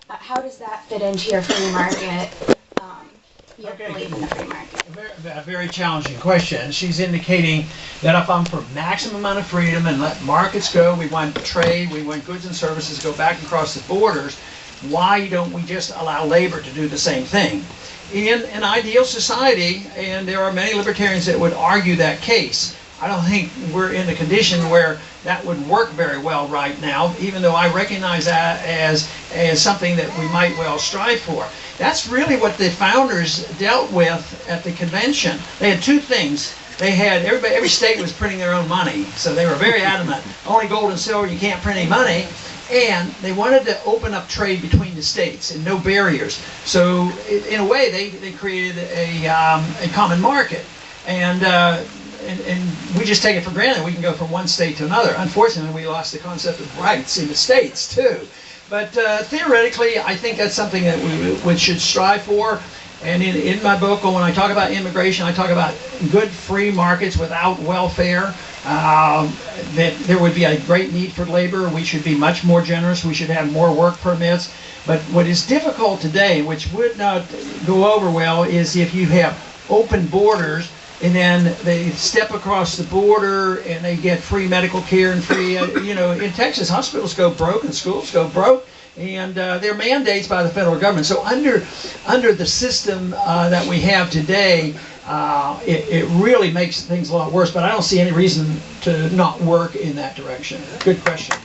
How does that fit into your free market, your belief in the free market? A very challenging question. She's indicating that if I'm for maximum amount of freedom and let markets go, we want trade, we want goods and services to go back across the borders, why don't we just allow labor to do the same thing? In an ideal society, and there are many libertarians that would argue that case, I don't think we're in a condition where that would work very well right now, even though I recognize that as something that we might well strive for. That's really what the founders dealt with at the convention. They had two things. They had, every state was printing their own money, so they were very adamant. Only gold and silver, you can't print any money. And they wanted to open up trade between the states and no barriers. So in a way, they created a common market. And we just take it for granted we can go from one state to another. Unfortunately, we lost the concept of rights in the states too. But theoretically, I think that's something that we should strive for. And in my book, when I talk about immigration, I talk about good free markets without welfare. That there would be a great need for labor. We should be much more generous. We should have more work permits. But what is difficult today, which would not go over well, is if you have open borders and then they step across the border and they get free medical care and free, in Texas, hospitals go broke and schools go broke. And they're mandates by the federal government. So under the system that we have today, it really makes things a lot worse. But I don't see any reason to not work in that direction. Good question.